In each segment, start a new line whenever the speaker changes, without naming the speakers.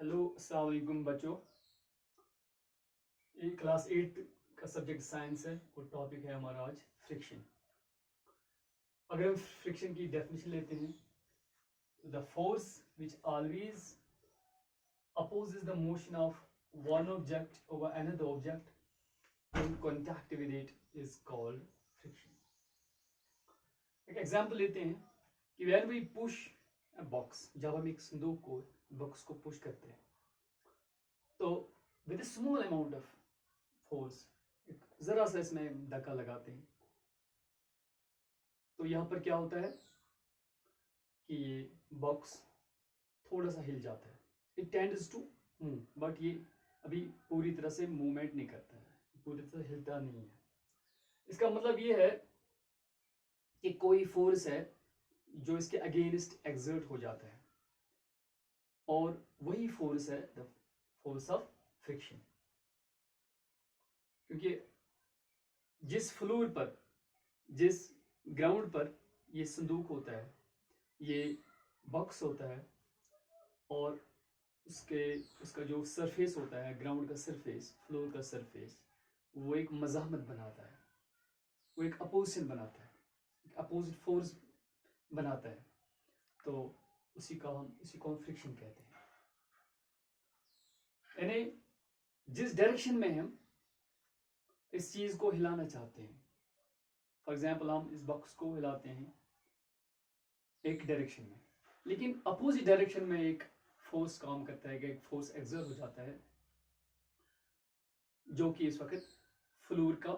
Hello अस्सलाम वालेकुम बच्चों। ये क्लास 8 का सब्जेक्ट साइंस है और टॉपिक है हमारा आज फ्रिक्शन। अगर हम फ्रिक्शन की डेफिनेशन लेते हैं, the force which always opposes the motion of one object over another object in contact with it is called friction. एक एग्जांपल लेते हैं कि when we push a box, जब हम एक संदूक को बॉक्स को पुश करते हैं तो with a small amount of force, एक जरा सा इसमें धक्का लगाते हैं तो यहाँ पर क्या होता है कि ये बॉक्स थोड़ा सा हिल जाता है। It tends to move, but ये अभी पूरी तरह से मूवमेंट नहीं करता है, पूरी तरह हिलता नहीं है। इसका मतलब ये है कि कोई फोर्स है जो इसके अगेंस्ट एक्सर्ट हो जाता है और वही फोर्स है द फोर्स ऑफ फ्रिक्शन। क्योंकि जिस फ्लोर पर, जिस ग्राउंड पर ये संदूक होता है, ये बॉक्स होता है और उसका जो सरफेस होता है, ग्राउंड का सरफेस, फ्लोर का सरफेस, वो एक मज़ाहमत बनाता है, वो एक अपोजिशन बनाता है, एक अपोजिट फोर्स बनाता है। तो उसी को हम फ्रिक्शन कहते हैं। यानी जिस डायरेक्शन में हम इस चीज़ को हिलाना चाहते हैं, फॉर एग्जाम्पल हम इस बॉक्स को हिलाते हैं एक डायरेक्शन में, लेकिन अपोजिट डायरेक्शन में एक फोर्स काम करता है, एक फोर्स एक्सर्ट हो जाता है जो कि इस वक्त फ्लोर का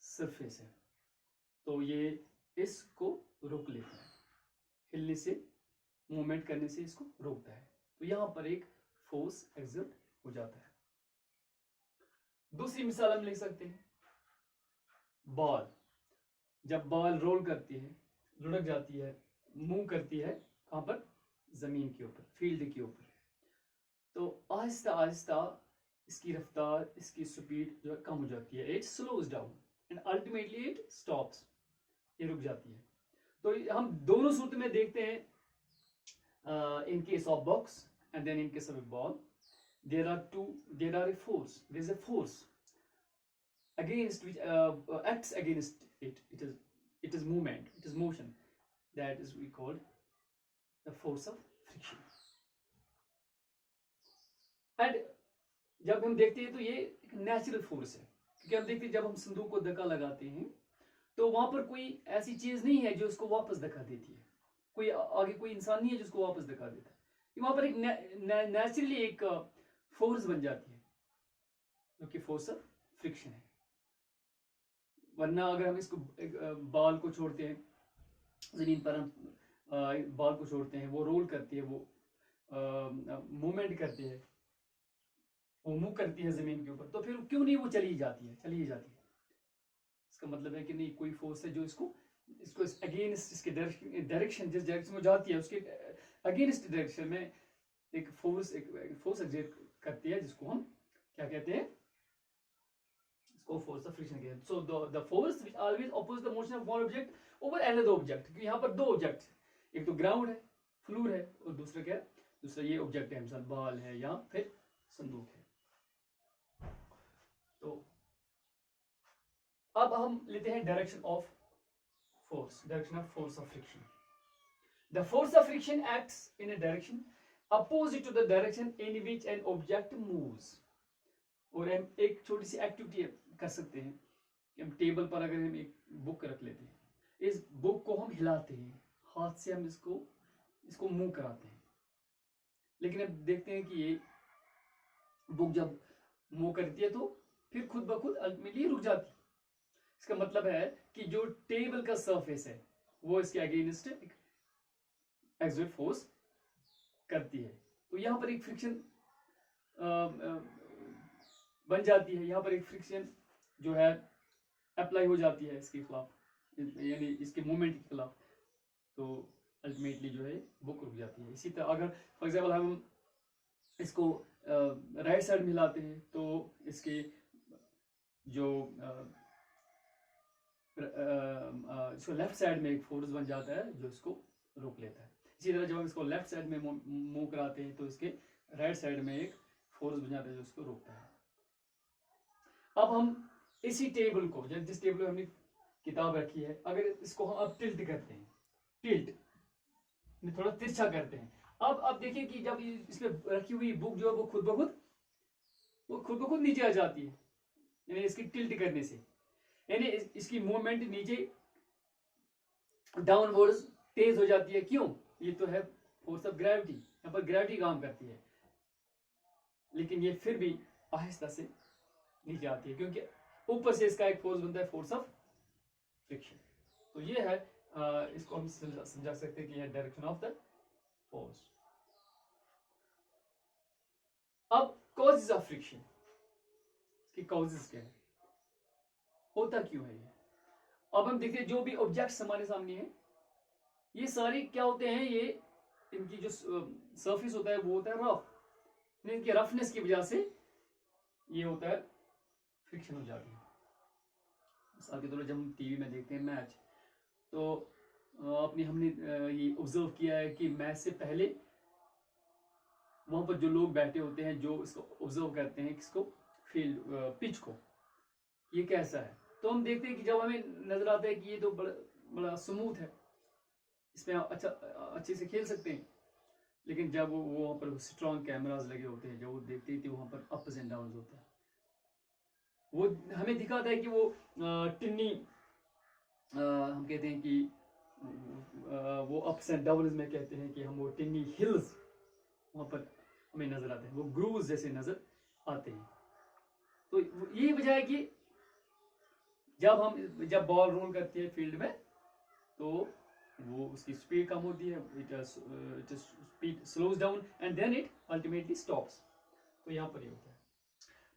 सरफेस है, तो ये इसको रोक लेता है, हिलने से, मूवमेंट करने से इसको रोकता है। तो यहाँ पर एक फोर्स एक्सर्ट हो जाता है। दूसरी मिसाल हम लिख सकते हैं, बॉल, जब बॉल रोल करती है, लुढ़क जाती है, मूव करती है, कहाँ पर? जमीन के ऊपर, फील्ड के ऊपर, तो आहिस्ता आहिस्ता इसकी रफ्तार, इसकी स्पीड जो है कम हो जाती है। It slows down and ultimately it stops, ये रुक जाती है। तो हम दोनों सूरत में देखते हैं, in case of box and then in case of ball, there are a force, there is a force against which acts against it. It is movement, it is motion, that is we called the force of friction. And जब हम देखते हैं तो ये एक natural force है, क्योंकि हम देखते हैं जब हम संदूक को धक्का लगाते हैं तो वहां पर कोई ऐसी चीज नहीं है जो उसको वापस धक्का देती है, कोई आगे कोई इंसान नहीं है जिसको वापस धक्का देता है। वहां पर एक नेचुरली एक फोर्स बन जाती है जो कि फोर्स ऑफ फ्रिक्शन है। वरना अगर हम इसको बॉल को छोड़ते हैं जमीन पर, हम बॉल को छोड़ते हैं, वो रोल करती है, वो मूवमेंट करती है, वो मूव करती है जमीन के ऊपर, तो फिर क्यों नहीं वो चली जाती है। इसका मतलब है कि नहीं, कोई फोर्स है जो इसको अगेंस्ट, इसके डायरेक्शन, जिस डायरेक्शन में जाती है उसके अगेंस्ट डायरेक्शन में एक फोर्स एक्सर्ट करती है, जिसको हम क्या कहते हैं? इसको फोर्स ऑफ फ्रिक्शन कहते हैं। So the force which always oppose the motion of one object over another object, क्योंकि यहाँ पर दो ऑब्जेक्ट, एक तो ग्राउंड है, फ्लोर है, और दूसरा क्या है? दूसरा ये ऑब्जेक्ट है, मिसाल बॉल है या फिर संदूक है। तो अब हम लेते हैं direction of force of friction. The force of friction acts in a direction opposite to the direction in which an object moves। और हम एक छोटी सी एक्टिविटी कर सकते हैं कि हम टेबल पर अगर हम एक बुक रख लेते हैं, इस बुक को हम हिलाते हैं, हाथ से हम इसको मूव कराते हैं, लेकिन अब देखते हैं कि ये बुक जब मूव करती है तो फिर खुद ब खुद अल्टीमेटली रुक जाती है। इसका मतलब है कि जो टेबल का सरफेस है वो इसके अगेंस्ट एक्सर्ट फोर्स करती है, तो यहाँ पर एक फ्रिक्शन बन जाती है, यहाँ पर एक फ्रिक्शन जो है अप्लाई हो जाती है इसके खिलाफ, यानी इसके मूवमेंट के खिलाफ, तो अल्टीमेटली जो है बुक रुक जाती है। इसी तरह अगर फॉर एग्जाम्पल हम इसको राइट साइड में हिलाते हैं तो इसके जो इसको लेफ्ट साइड में एक फोर्स बन जाता है जो इसको रोक लेता है। इसी तरह जब हम इसको लेफ्ट साइड में मूव कराते हैं तो इसके राइट साइड में एक फोर्स बन जाता है जो उसको रोकता है। अब हम इसी टेबल को, जिस टेबल में हमने किताब रखी है, अगर इसको हम अब टिल्ट करते हैं, टिल्ट थोड़ा तिरछा करते हैं, अब देखिए कि जब इसमें रखी हुई बुक जो है वो खुद ब खुद नीचे आ जाती है, यानी इसकी टिल्ट करने से, यानी इसकी मूवमेंट नीचे डाउनवर्ड्स तेज हो जाती है। क्यों? ये तो है फोर्स ऑफ ग्रेविटी, यहाँ पर ग्रेविटी काम करती है, लेकिन ये फिर भी आहिस्ता से नीचे आती है क्योंकि ऊपर से इसका एक फोर्स बनता है, फोर्स ऑफ फ्रिक्शन। तो ये है इसको हम समझा सकते हैं कि यह डायरेक्शन ऑफ द फोर्स। अब कॉजेज ऑफ फ्रिक्शन, इसकी कॉजेज क्या है, होता क्यों है ये। अब हम देखते हैं जो भी ऑब्जेक्ट्स हमारे सामने हैं, ये सारे क्या होते हैं, ये इनकी जो सरफेस होता है वो होता है रफ, इनकी रफनेस की वजह से ये होता है फ्रिक्शन हो जाती है। मिसाल के तौर पर जब हम टीवी में देखते हैं मैच, तो अपनी हमने ये ऑब्जर्व किया है कि मैच से पहले वहां पर जो लोग बैठे होते हैं, जो इसको ऑब्जर्व करते हैं, किसको, फील्ड पिच को, ये कैसा है, तो हम देखते हैं कि जब हमें नजर आता है कि ये तो बड़ा स्मूथ है, इसमें अच्छे से खेल सकते हैं, लेकिन जब वो वहाँ पर स्ट्रॉन्ग कैमराज लगे होते हैं, जब वो देखते हैं तो वहाँ पर अप्स एंड डाउन्स होता है, वो हमें दिखाता है कि वो टिन्नी, हम कहते हैं कि वो अप्स एंड डाउन्स में कहते हैं कि हम वो टिन्नी हिल्स वहाँ पर हमें नजर आते हैं, वो ग्रूव्स जैसे नजर आते हैं। तो यही वजह है कि जब बॉल रोल करती है फील्ड में, तो वो उसकी स्पीड कम होती है, it speed slows down and then it ultimately stops. तो यहाँ पर ये होता है।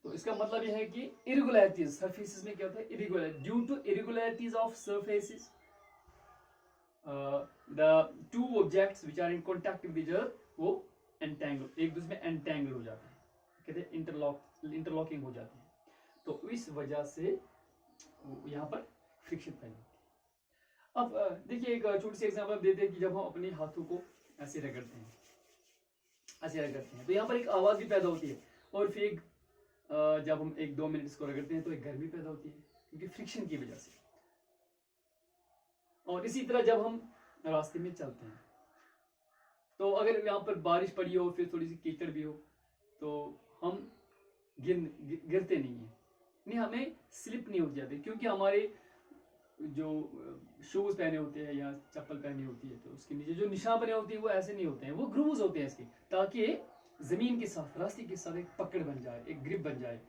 तो इसका मतलब यह है कि इरेगुलरिटीज सरफेसेस में क्या होता है, irregular, due to irregularities of surfaces the two objects which are in contact with each other, वो एंटेंगल, एक दूसरे में एंटेंगल हो जाते हैं, कहते हैं इंटरलॉकिंग हो जाती है। तो इस वजह से यहाँ पर फ्रिक्शन पैदा होती है। अब देखिए एक छोटी सी एग्जांपल देते हैं कि जब हम अपने हाथों को ऐसे रगड़ते हैं, तो यहाँ पर एक आवाज भी पैदा होती है, और फिर जब हम 1-2 मिनट इसको रगड़ते हैं तो एक गर्मी पैदा होती है क्योंकि फ्रिक्शन की वजह से। और इसी तरह जब हम रास्ते में चलते हैं, तो अगर यहाँ पर बारिश पड़ी हो, फिर थोड़ी सी कीचड़ भी हो, तो हम गिरते नहीं है, नहीं, हमें स्लिप नहीं हो जाती, क्योंकि हमारे जो शूज पहने होते हैं या चप्पल पहनी होती है, तो उसके नीचे जो निशान बने होते हैं वो ऐसे नहीं होते हैं, वो ग्रूव्स होते हैं इसके, ताकि जमीन के साथ, रास्ते के साथ एक पकड़ बन जाए, एक ग्रिप बन जाए,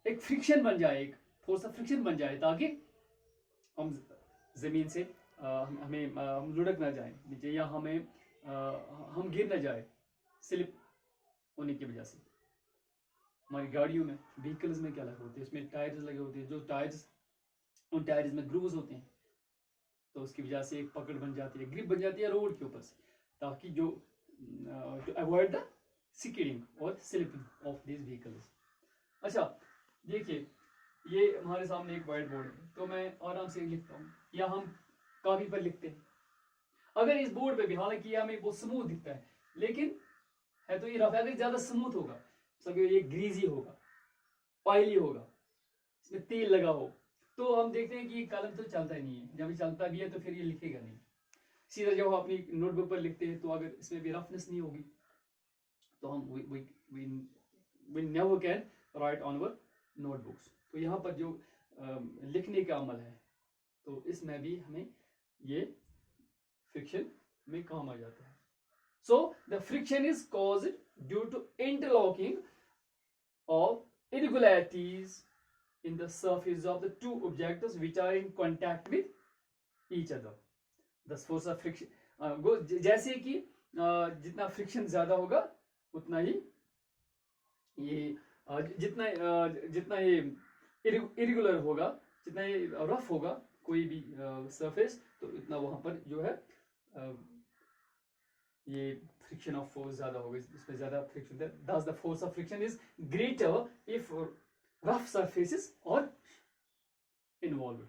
एक फ्रिक्शन बन जाए, एक फोर्स ऑफ फ्रिक्शन बन जाए, ताकि हम जमीन से हम लुढ़क ना जाए नीचे, या हम गिर ना जाए स्लिप होने की वजह से। हमारी गाड़ियों में, व्हीकल्स में क्या लगे होते हैं, उसमें टायर्स लगे होते हैं, जो टायर्स, उन टायर्स में ग्रूव्स होते हैं, तो उसकी वजह से एक पकड़ बन जाती है, ग्रिप बन जाती है रोड के ऊपर से, ताकि जो अवॉइड द स्किडिंग और स्लिपिंग ऑफ दिस व्हीकल्स। अच्छा देखिए, ये हमारे सामने एक व्हाइट बोर्ड है, तो मैं आराम से लिखता हूँ, या हम कागज पर लिखते हैं। अगर इस बोर्ड पे भी, हालांकि हमें वो स्मूथ दिखता है, लेकिन है तो ये रफ, अगर ज्यादा स्मूथ होगा, ये ग्रीजी होगा, ऑयली होगा, इसमें तेल लगा हो, तो हम देखते हैं कि ये कलम तो चलता ही नहीं है, जब ये चलता भी है तो फिर ये लिखेगा नहीं। सीधा जब हम अपनी नोटबुक पर लिखते हैं, तो अगर इसमें भी रफनेस नहीं होगी, तो हम we never can write on our notebooks। तो यहाँ पर जो लिखने का अमल है, तो इसमें भी हमें ये फ्रिक्शन में काम आ जाता है। So the friction is caused due to interlocking of irregularities in the surface of the two objects which are in contact with each other. The force of friction जैसे कि जितना फ्रिक्शन ज्यादा होगा, उतना ही ये जितना ये इरेगुलर होगा, जितना ये रफ होगा कोई भी सरफेस, तो इतना वहां पर जो है ये फ्रिक्शन ऑफ फोर्स ज्यादा होगा, इसमें ज्यादा फ्रिक्शन है। thus the force of friction is greater if rough surfaces are involved।